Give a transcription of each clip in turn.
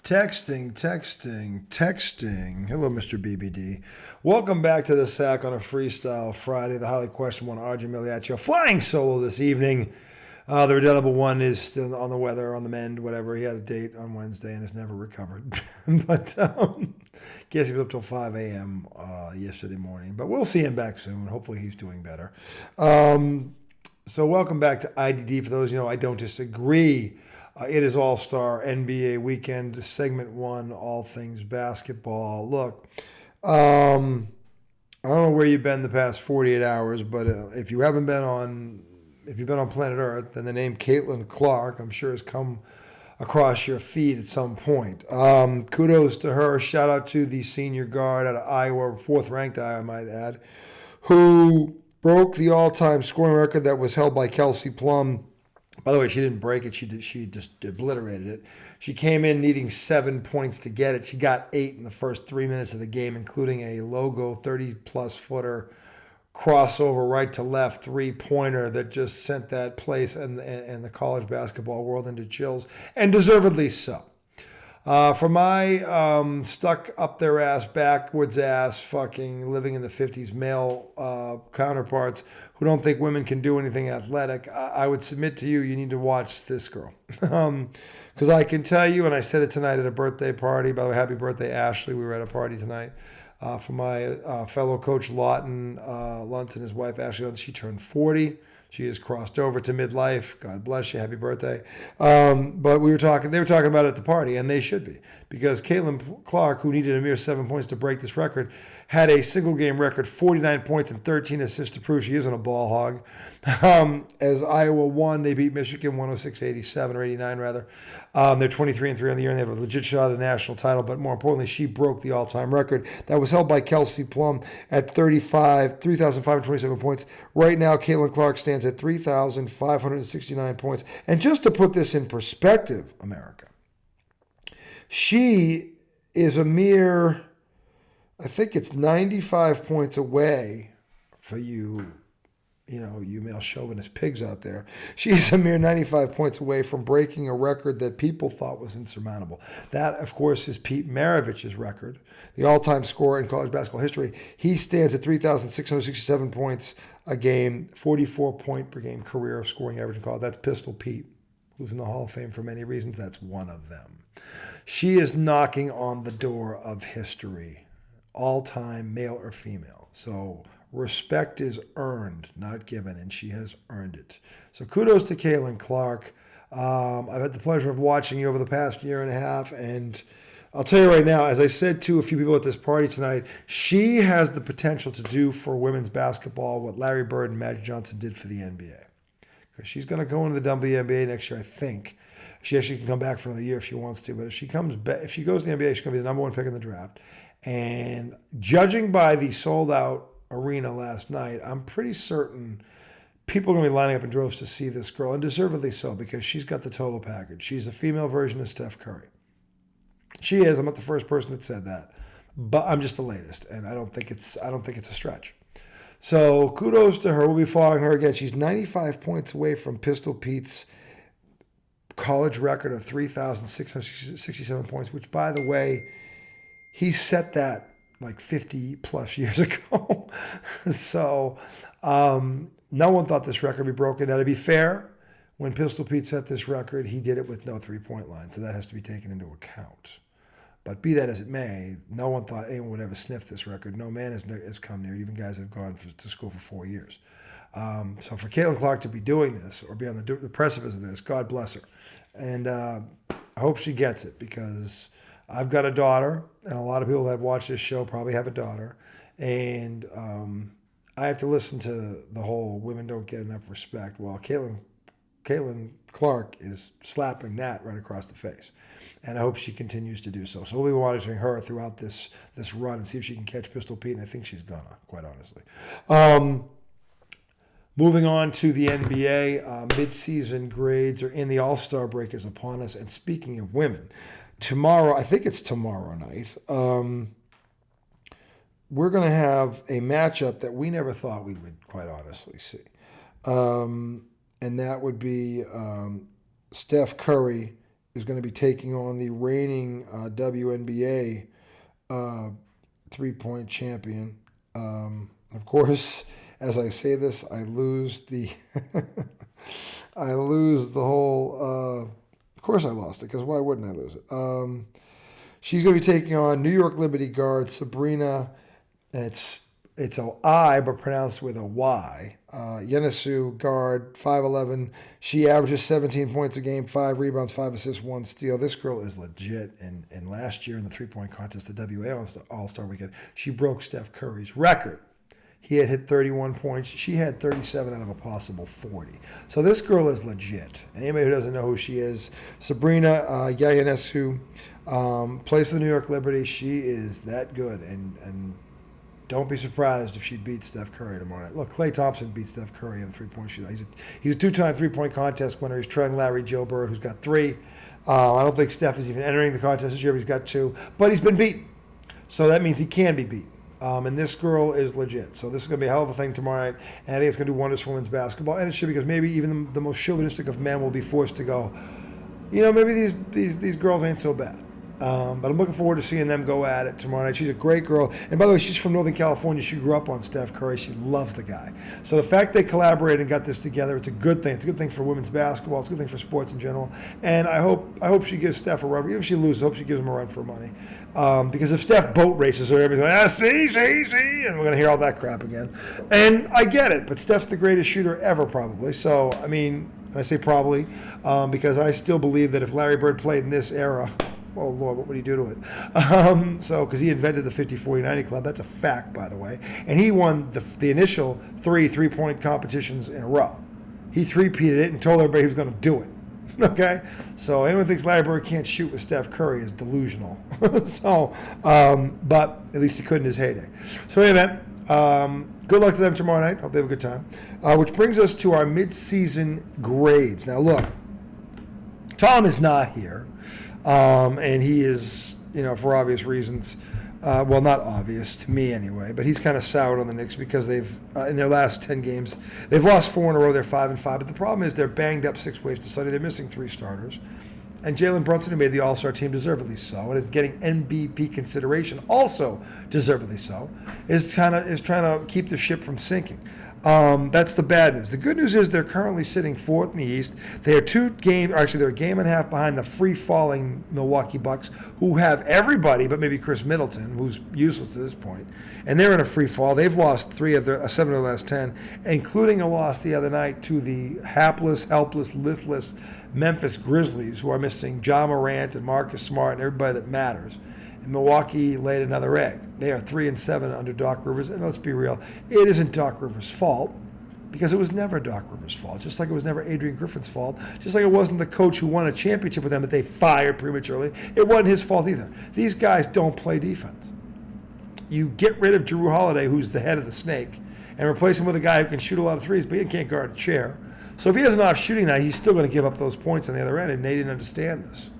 Texting. Hello, Mr. BBD. Welcome back to the Sack on a Freestyle Friday. The highly questionable one, RJ Miliaccio, flying solo this evening. The redoubtable one is still on the weather, on the mend, whatever. He had a date on Wednesday and has never recovered. But guess he was up till 5 a.m. Yesterday morning. But we'll see him back soon. Hopefully he's doing better. So welcome back to IDD. For those you know, I don't disagree. It is All-Star NBA Weekend, Segment 1, all things basketball. Look, I don't know where you've been the past 48 hours, but if you've been on planet Earth, then the name Caitlyn Clark, I'm sure, has come across your feed at some point. Kudos to her. Shout out to the senior guard out of Iowa, fourth-ranked Iowa, I might add, who broke the all-time scoring record that was held by Kelsey Plum. By the way, she didn't break it. She just obliterated it. She came in needing 7 points to get it. She got 8 in the first 3 minutes of the game, including a logo 30-plus footer crossover right to left three-pointer that just sent that place and the college basketball world into chills, and deservedly so. For my stuck up their ass, backwards ass, fucking living in the 50s male counterparts who don't think women can do anything athletic, I would submit to you, you need to watch this girl. Because I can tell you, and I said it tonight at a birthday party, by the way, happy birthday, Ashley. We were at a party tonight for my fellow coach Lawton Luntz and his wife, Ashley Luntz. She turned 40. She has crossed over to midlife. God bless you. Happy birthday. But they were talking about it at the party, and they should be. Because Caitlyn Clark, who needed a mere 7 points to break this record, had a single-game record, 49 points and 13 assists to prove she isn't a ball hog. As Iowa won, they beat Michigan 106-87, or 89 rather. They're 23-3 on the year, and they have a legit shot at a national title. But more importantly, she broke the all-time record that was held by Kelsey Plum at 3,527 points. Right now, Caitlyn Clark stands at 3,569 points. And just to put this in perspective, America, she is a mere, I think it's 95 points away for you male chauvinist pigs out there. She's a mere 95 points away from breaking a record that people thought was insurmountable. That, of course, is Pete Maravich's record, the all-time scorer in college basketball history. He stands at 3,667 points a game, 44-point-per-game career scoring average in college. That's Pistol Pete, who's in the Hall of Fame for many reasons. That's one of them. She is knocking on the door of history, all-time, male or female. So respect is earned, not given, and she has earned it. So kudos to Caitlyn Clark. I've had the pleasure of watching you over the past year and a half, and I'll tell you right now, as I said to a few people at this party tonight, she has the potential to do for women's basketball what Larry Bird and Magic Johnson did for the NBA. Because she's going to go into the WNBA next year, I think. She actually can come back for another year if she wants to, but if she goes to the NBA, she's going to be the number one pick in the draft. And judging by the sold-out arena last night, I'm pretty certain people are going to be lining up in droves to see this girl, and deservedly so, because she's got the total package. She's a female version of Steph Curry. She is. I'm not the first person that said that, but I'm just the latest, and I don't think it's a stretch. So kudos to her. We'll be following her again. She's 95 points away from Pistol Pete's college record of 3,667 points, which, by the way, he set that like 50 plus years ago. So no one thought this record would be broken. Now, to be fair, when Pistol Pete set this record, he did it with no three-point line, so that has to be taken into account. But be that as it may, no one thought anyone would ever sniff this record. No man has come near it, even guys that have gone to school for 4 years. So for Caitlyn Clark to be doing this or be on the precipice of this, God bless her. And I hope she gets it, because I've got a daughter, and a lot of people that watch this show probably have a daughter. And I have to listen to the whole women don't get enough respect. Well, Caitlyn Clark is slapping that right across the face. And I hope she continues to do so. So we'll be monitoring her throughout this run and see if she can catch Pistol Pete, and I think she's gonna, quite honestly. Moving on to the NBA, midseason grades are in. The All-Star break is upon us. And speaking of women, tomorrow, I think it's tomorrow night, we're going to have a matchup that we never thought we would, quite honestly, see. And that would be Steph Curry is going to be taking on the reigning WNBA three-point champion. Of course, as I say this, I lose the I lose the whole. Of course, I lost it because why wouldn't I lose it? She's going to be taking on New York Liberty guard Sabrina, and it's a I but pronounced with a Y. Yenesu guard, 5'11". She averages 17 points a game, 5 rebounds, 5 assists, 1 steal. This girl is legit. And last year in the three-point contest, the WA All-Star Weekend, she broke Steph Curry's record. He had hit 31 points. She had 37 out of a possible 40. So this girl is legit. And anybody who doesn't know who she is, Sabrina Yenesu, plays for the New York Liberty. She is that good. And don't be surprised if she beats Steph Curry tomorrow night. Look, Klay Thompson beat Steph Curry in a three-point shootout. He's a two-time three-point contest winner. He's trailing Larry Joe Bird, who's got 3. I don't think Steph is even entering the contest this year, but he's got 2. But he's been beaten. So that means he can be beaten. And this girl is legit. So this is going to be a hell of a thing tomorrow night. And I think it's going to do wonders for women's basketball. And it should, because maybe even the most chauvinistic of men will be forced to go, maybe these girls ain't so bad. But I'm looking forward to seeing them go at it tomorrow night. She's a great girl. And by the way, she's from Northern California. She grew up on Steph Curry. She loves the guy. So the fact they collaborated and got this together, it's a good thing. It's a good thing for women's basketball. It's a good thing for sports in general. And I hope she gives Steph a run. Even if she loses, I hope she gives him a run for money. Because if Steph boat races her, everybody's going, see, and we're going to hear all that crap again. And I get it, but Steph's the greatest shooter ever, probably. So, and I say probably, because I still believe that if Larry Bird played in this era, oh, Lord, what would he do to it? Because he invented the 50-40-90 club. That's a fact, by the way. And he won the initial 3 three-point competitions in a row. He three-peated it and told everybody he was going to do it. Okay? So anyone thinks Larry Bird can't shoot with Steph Curry is delusional. But at least he could in his heyday. So anyway, good luck to them tomorrow night. Hope they have a good time. Which brings us to our mid-season grades. Now, look, Tom is not here. And he is, for obvious reasons, well, not obvious to me anyway, but he's kind of soured on the Knicks because they've, in their last 10 games, they've lost 4 in a row. They're 5-5. But the problem is they're banged up 6 ways to Sunday. They're missing 3 starters. And Jalen Brunson, who made the All-Star team, deservedly so, and is getting MVP consideration, also deservedly so, is trying to keep the ship from sinking. That's the bad news. The good news is they're currently sitting 4th in the East. They're a game and a half behind the free-falling Milwaukee Bucks, who have everybody but maybe Chris Middleton, who's useless to this point. And they're in a free fall. They've lost 7 of their last 10, including a loss the other night to the hapless, helpless, listless Memphis Grizzlies, who are missing Ja Morant and Marcus Smart and everybody that matters. And Milwaukee laid another egg. They are 3-7 under Doc Rivers. And let's be real, it isn't Doc Rivers' fault, because it was never Doc Rivers' fault, just like it was never Adrian Griffin's fault, just like it wasn't the coach who won a championship with them that they fired prematurely. It wasn't his fault either. These guys don't play defense. You get rid of Jrue Holiday, who's the head of the snake, and replace him with a guy who can shoot a lot of threes, but he can't guard a chair. So if he has an off shooting night, he's still going to give up those points on the other end, and they didn't understand this.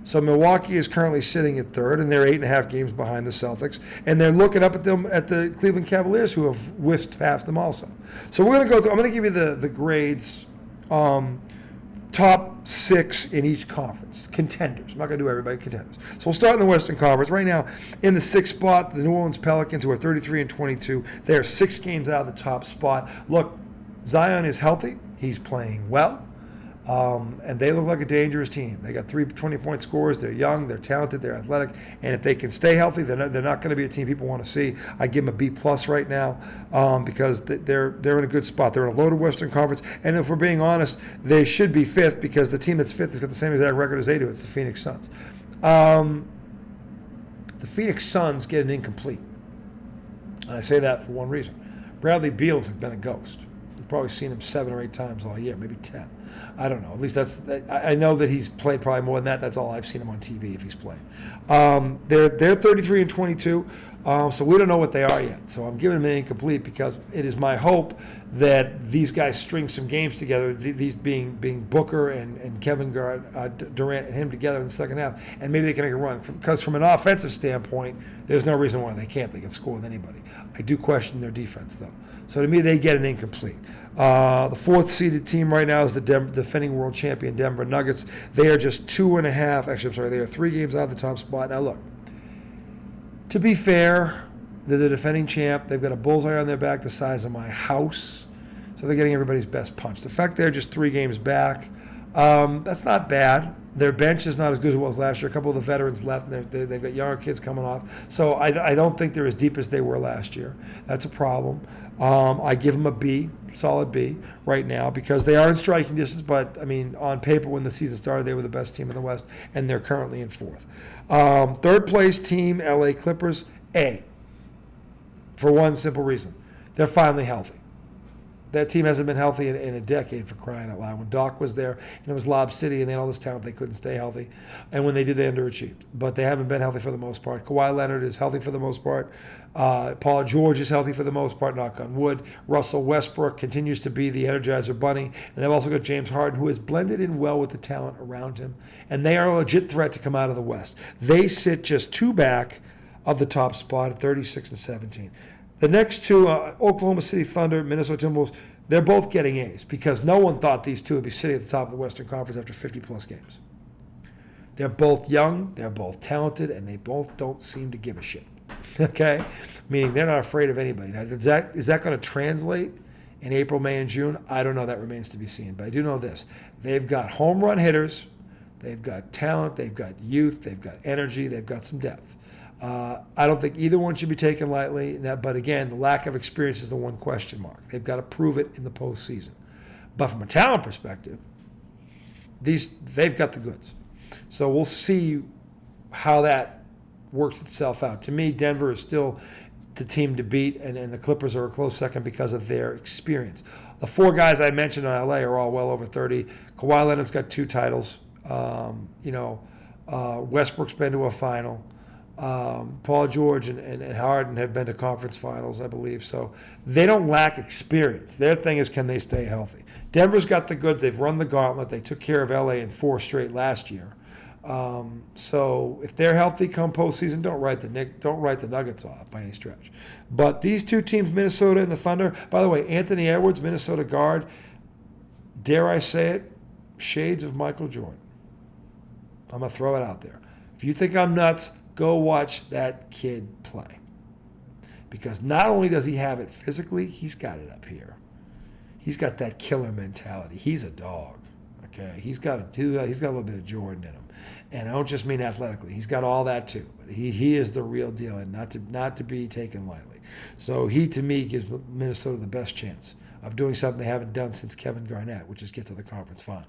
So Milwaukee is currently sitting at 3rd, and they're 8.5 games behind the Celtics. And they're looking up at them at the Cleveland Cavaliers, who have whiffed past them also. So we're going to go through. I'm going to give you the grades, top 6 in each conference, contenders. I'm not going to do everybody, contenders. So we'll start in the Western Conference. Right now, in the 6th spot, the New Orleans Pelicans, who are 33-22. They are 6 games out of the top spot. Look, Zion is healthy. He's playing well. And they look like a dangerous team. They got 3 20-point scorers. They're young, they're talented, they're athletic, and if they can stay healthy, they're not going to be a team people want to see. I give them a B+ right now because they're in a good spot. They're in a loaded Western Conference, and if we're being honest, they should be 5th because the team that's 5th has got the same exact record as they do. It's the Phoenix Suns. The Phoenix Suns get an incomplete, and I say that for one reason. Bradley Beal has been a ghost. You've probably seen him 7 or 8 times all year, maybe 10. I don't know. At least I know that he's played probably more than that. That's all I've seen him on TV if he's played. They're 33-22, so we don't know what they are yet. So I'm giving them an incomplete because it is my hope that these guys string some games together, these being Booker and Kevin Durant and him together in the second half, and maybe they can make a run. Because from an offensive standpoint, there's no reason why they can't. They can score with anybody. I do question their defense, though. So to me, they get an incomplete. The fourth seeded team right now is the defending world champion Denver Nuggets. They are just 2.5. Actually, I'm sorry, they are 3 games out of the top spot. Now look, to be fair, they're the defending champ. They've got a bullseye on their back the size of my house. So they're getting everybody's best punch. The fact they're just 3 games back, that's not bad. Their bench is not as good as it was last year. A couple of the veterans left, and they've got younger kids coming off. So I don't think they're as deep as they were last year. That's a problem. I give them a B, solid B right now, because they are in striking distance. But, I mean, on paper, when the season started, they were the best team in the West, and they're currently in 4th. Third place team, LA Clippers, A, for one simple reason. They're finally healthy. That team hasn't been healthy in a decade, for crying out loud. When Doc was there, and it was Lob City, and they had all this talent, they couldn't stay healthy. And when they did, they underachieved. But they haven't been healthy for the most part. Kawhi Leonard is healthy for the most part. Paul George is healthy for the most part, knock on wood. Russell Westbrook continues to be the Energizer Bunny. And they've also got James Harden, who has blended in well with the talent around him. And they are a legit threat to come out of the West. They sit just 2 back of the top spot at 36 and 17. The next 2, Oklahoma City Thunder, Minnesota Timberwolves, they're both getting A's because no one thought these 2 would be sitting at the top of the Western Conference after 50-plus games. They're both young, they're both talented, and they both don't seem to give a shit. Okay? Meaning they're not afraid of anybody. Now, is that going to translate in April, May, and June? I don't know. That remains to be seen. But I do know this. They've got home run hitters. They've got talent. They've got youth. They've got energy. They've got some depth. I don't think either one should be taken lightly. But again, the lack of experience is the one question mark. They've got to prove it in the postseason. But from a talent perspective, they've got the goods. So we'll see how that works itself out. To me, Denver is still the team to beat, and the Clippers are a close second because of their experience. The 4 guys I mentioned in LA are all well over 30. Kawhi Leonard's got 2 titles. Westbrook's been to a final. Paul George and Harden have been to conference finals, I believe. So they don't lack experience. Their thing is, can they stay healthy? Denver's got the goods. They've run the gauntlet. They took care of LA in 4 straight last year. So if they're healthy come postseason, don't write the Nuggets off by any stretch. But these 2 teams, Minnesota and the Thunder, by the way, Anthony Edwards, Minnesota guard, dare I say it, shades of Michael Jordan. I'm going to throw it out there. If you think I'm nuts, go watch that kid play. Because not only does he have it physically, he's got it up here. He's got that killer mentality. He's a dog. Okay, he's got a little bit of Jordan in him, and I don't just mean athletically. He's got all that too. But he is the real deal, and not to be taken lightly. So he, to me, gives Minnesota the best chance of doing something they haven't done since Kevin Garnett, which is get to the conference finals.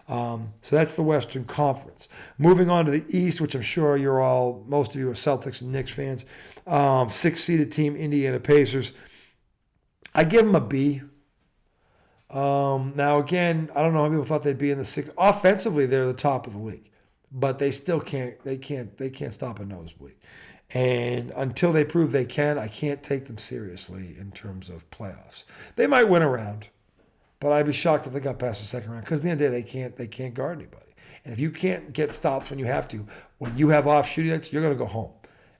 So that's the Western Conference. Moving on to the East, which I'm sure most of you are Celtics and Knicks fans. 6th-seeded team, Indiana Pacers. I give them a B. Now, again, I don't know how people thought they'd be in the 6th. Offensively, they're the top of the league, but they still can't stop a nosebleed. And until they prove they can, I can't take them seriously in terms of playoffs. They might win a round, but I'd be shocked if they got past the second round, because at the end of the day, they can't guard anybody. And if you can't get stops when you have to, when you have off shooting nights, you're going to go home.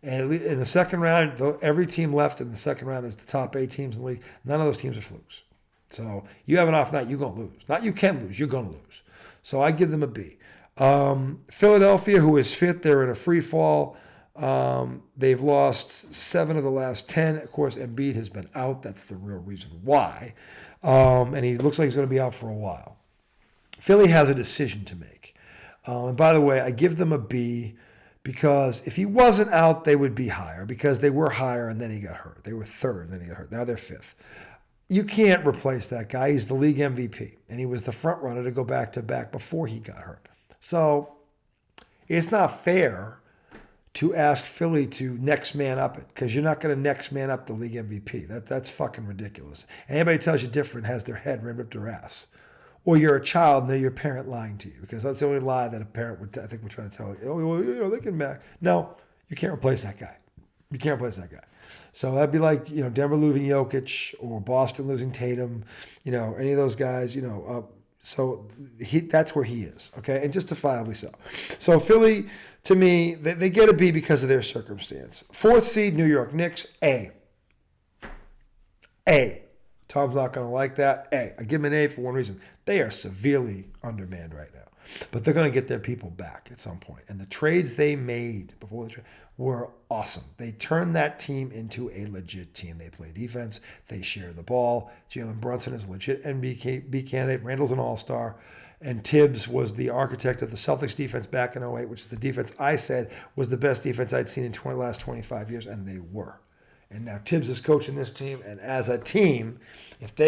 And in the second round, every team left in the second round is the top 8 teams in the league. None of those teams are flukes. So you have an off night, you're going to lose. Not you can lose, you're going to lose. So I give them a B. Philadelphia, who is 5th, they're in a free fall. They've lost 7 of the last 10. Of course, Embiid has been out. That's the real reason why. And he looks like he's going to be out for a while. Philly has a decision to make. And by the way, I give them a B because if he wasn't out, they would be higher, because they were higher and then he got hurt. They were 3rd and then he got hurt. Now they're 5th. You can't replace that guy. He's the league MVP, and he was the front runner to go back-to-back before he got hurt. So it's not fair to ask Philly to next man up it, because you're not going to next man up the league MVP. That's fucking ridiculous. Anybody tells you different has their head rammed up their ass. Or you're a child and they're your parent lying to you, because that's the only lie that a parent would, I think, would try to tell you. Oh, well, they can back. No, you can't replace that guy. You can't replace that guy. So that'd be like, Denver losing Jokic or Boston losing Tatum, any of those guys, so that's where he is, okay, and justifiably so. So Philly, to me, they get a B because of their circumstance. 4th seed, New York Knicks, A. Tom's not going to like that. Hey, I give them an A for one reason. They are severely undermanned right now. But they're going to get their people back at some point. And the trades they made before the trade were awesome. They turned that team into a legit team. They play defense. They share the ball. Jalen Brunson is a legit NBA candidate. Randall's an all-star. And Tibbs was the architect of the Celtics defense back in 08, which is the defense I said was the best defense I'd seen in the last 25 years, and they were. And now Tibbs is coaching this team, and as a team,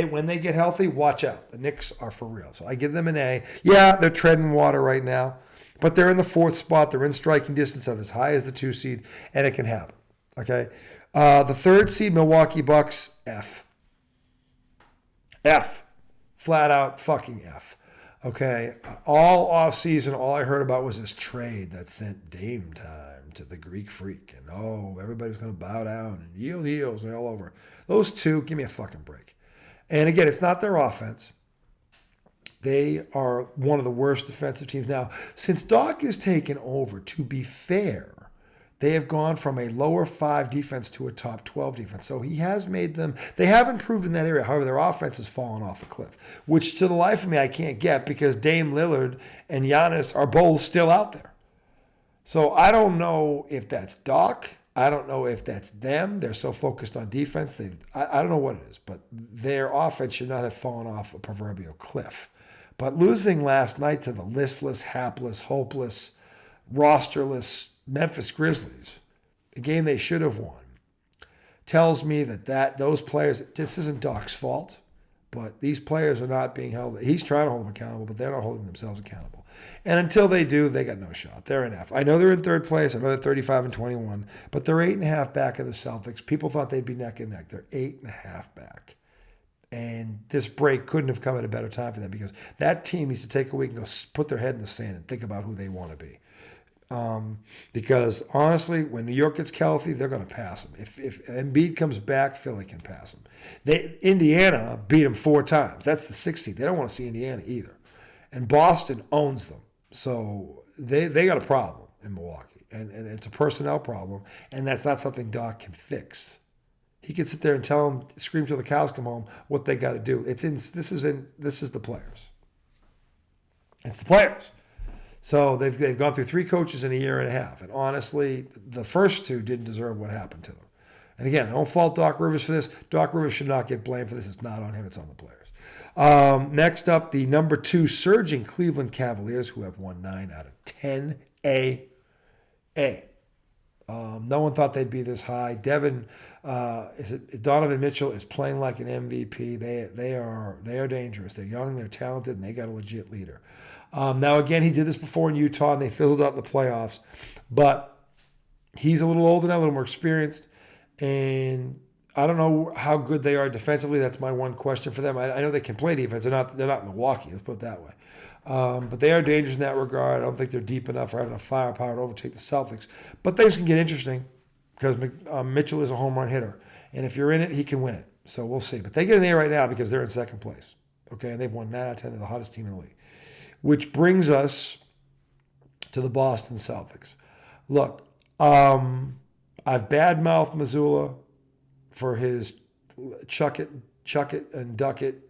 when they get healthy, watch out. The Knicks are for real. So I give them an A. Yeah, they're treading water right now, but they're in the 4th spot. They're in striking distance of as high as the 2 seed, and it can happen. Okay? The 3rd seed, Milwaukee Bucks, F. F. Flat out fucking F. Okay, all offseason, all I heard about was this trade that sent Dame Time to the Greek Freak. And, everybody's going to bow down and yield heels and all over. Those two, give me a fucking break. And again, it's not their offense. They are one of the worst defensive teams. Now, since Doc has taken over, to be fair, they have gone from a lower 5 defense to a top 12 defense. So he has made them, they have improved in that area. However, their offense has fallen off a cliff, which to the life of me I can't get because Dame Lillard and Giannis are both still out there. So I don't know if that's Doc. I don't know if that's them. They're so focused on defense. I don't know what it is, but their offense should not have fallen off a proverbial cliff. But losing last night to the listless, hapless, hopeless, rosterless Memphis Grizzlies, a game they should have won, tells me that those players, this isn't Doc's fault, but these players are not being held. He's trying to hold them accountable, but they're not holding themselves accountable. And until they do, they got no shot. They're in F. I know they're in 3rd place. I know they're 35-21, but they're 8.5 back of the Celtics. People thought they'd be neck and neck. They're 8.5 back. And this break couldn't have come at a better time for them because that team needs to take a week and go put their head in the sand and think about who they want to be. Because honestly, when New York gets healthy, they're going to pass them. If Embiid comes back, Philly can pass them. Indiana beat them 4 times. That's the 6th seed. They don't want to see Indiana either. And Boston owns them. So they got a problem in Milwaukee. And it's a personnel problem. And that's not something Doc can fix. He can sit there and tell them, scream till the cows come home, what they got to do. This is the players. It's the players. So they've gone through 3 coaches in a year and a half. And honestly, the first 2 didn't deserve what happened to them. And again, I don't fault Doc Rivers for this. Doc Rivers should not get blamed for this. It's not on him. It's on the players. Next up, the number 2 surging Cleveland Cavaliers, who have won 9 out of 10. A. No one thought they'd be this high. Donovan Mitchell is playing like an MVP. They are dangerous. They're young, they're talented, and they got a legit leader. Now, again, he did this before in Utah, and they fizzled out in the playoffs. But he's a little older now, a little more experienced. And I don't know how good they are defensively. That's my one question for them. I know they can play defense. They're not Milwaukee, let's put it that way. But they are dangerous in that regard. I don't think they're deep enough or have enough firepower to overtake the Celtics. But things can get interesting because Mitchell is a home run hitter. And if you're in it, he can win it. So we'll see. But they get an A right now because they're in 2nd place. Okay, and they've won 9 out of 10. They're the hottest team in the league. Which brings us to the Boston Celtics. Look, I've badmouthed Mazzulla for his chuck it and duck it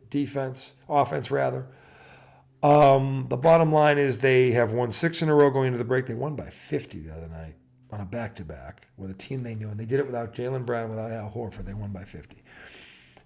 offense rather. The bottom line is they have won 6 in a row going into the break. They won by 50 the other night on a back-to-back with a team they knew, and they did it without Jaylen Brown, without Al Horford. They won by 50.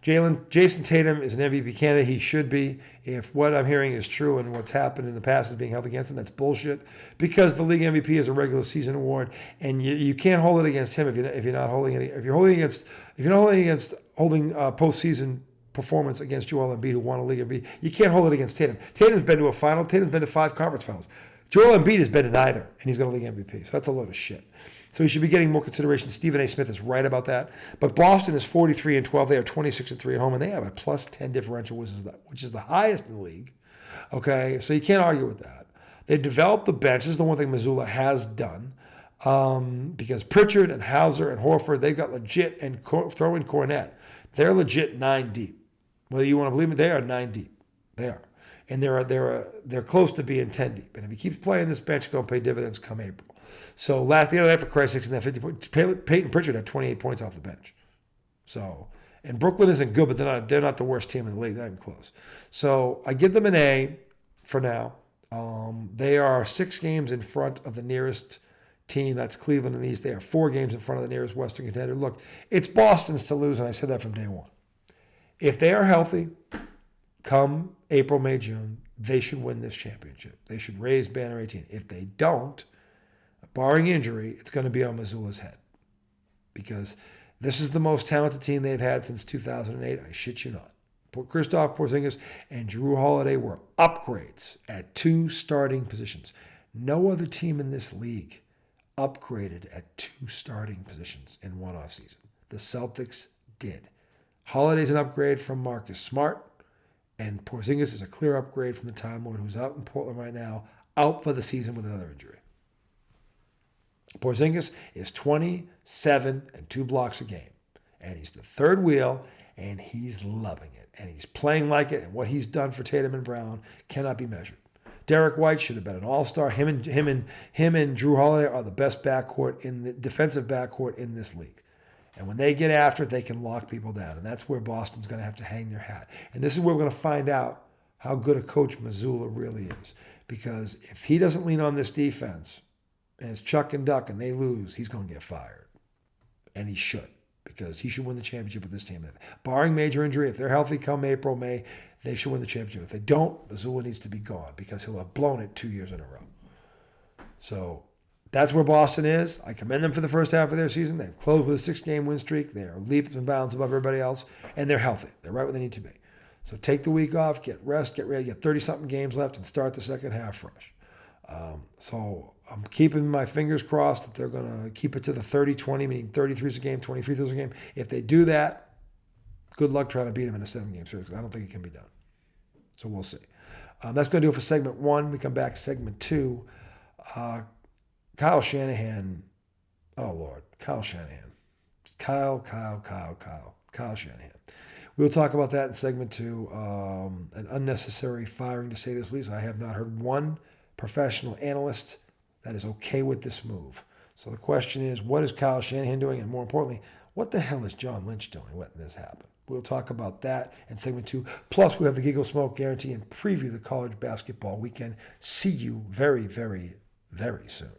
Jason Tatum is an MVP candidate. He should be. If what I'm hearing is true and what's happened in the past is being held against him, that's bullshit. Because the league MVP is a regular season award, and you can't hold it against him if you're not holding any. If you're holding against postseason performance against Joel Embiid, who won a league MVP, you can't hold it against Tatum. Tatum's been to a final. Tatum's been to 5 conference finals. Joel Embiid has been to neither, and he's got a league MVP. So that's a load of shit. So he should be getting more consideration. Stephen A. Smith is right about that. But Boston is 43-12. They are 26-3 at home, and they have a +10 differential, which is the highest in the league. Okay, so you can't argue with that. They developed the bench. This is the one thing Mazzulla has done, because Pritchard and Hauser and Horford, they've got legit, and throw in Cornette. They're legit 9 deep. Whether you want to believe me, they are 9 deep. They are, and they're close to being 10 deep. And if he keeps playing this bench, going to pay dividends come April. So the other night, for Christ's sakes, in that 50 points, Peyton Pritchard had 28 points off the bench. So, And Brooklyn isn't good, but they're not the worst team in the league. They're not even close. So I give them an A for now. They are 6 games in front of the nearest team. That's Cleveland in the East. They are 4 games in front of the nearest Western contender. Look, it's Boston's to lose, and I said that from day one. If they are healthy, come April, May, June, they should win this championship. They should raise banner 18. If they don't, barring injury, it's going to be on Missoula's head, because this is the most talented team they've had since 2008. I shit you not. Kristaps Porzingis and Jrue Holiday were upgrades at 2 starting positions. No other team in this league upgraded at 2 starting positions in one offseason. The Celtics did. Holiday's an upgrade from Marcus Smart, and Porzingis is a clear upgrade from the Time Lord, who's out in Portland right now, out for the season with another injury. Porzingis is 27 and 2 blocks a game, and he's the third wheel, and he's loving it, and he's playing like it, and what he's done for Tatum and Brown cannot be measured. Derek White should have been an all-star. Him and Jrue Holiday are the best backcourt in the defensive backcourt in this league. And when they get after it, they can lock people down. And that's where Boston's going to have to hang their hat. And this is where we're going to find out how good a coach Mazzulla really is. Because if he doesn't lean on this defense, and it's chuck and duck, and they lose, he's going to get fired. And he should. Because he should win the championship with this team. Barring major injury, if they're healthy come April, May, they should win the championship. If they don't, Mazzulla needs to be gone, because he'll have blown it 2 years in a row. So that's where Boston is. I commend them for the first half of their season. They've closed with a 6-game win streak. They're leaps and bounds above everybody else, and they're healthy. They're right where they need to be. So take the week off, get rest, get ready, get 30-something games left, and start the second half fresh. So I'm keeping my fingers crossed that they're going to keep it to the 30-20, meaning 33s a game, 23s a game. If they do that, good luck trying to beat them in a 7-game series. I don't think it can be done. So we'll see. That's going to do it for segment 1. We come back segment 2. Kyle Shanahan. Oh, Lord. Kyle Shanahan. Kyle Shanahan. We'll talk about that in segment 2. An unnecessary firing, to say this least. I have not heard one professional analyst that is okay with this move. So the question is, what is Kyle Shanahan doing? And more importantly, what the hell is John Lynch doing letting this happen? We'll talk about that in segment 2. Plus, we have the Giggle Smoke Guarantee and preview the college basketball weekend. See you very, very, very soon.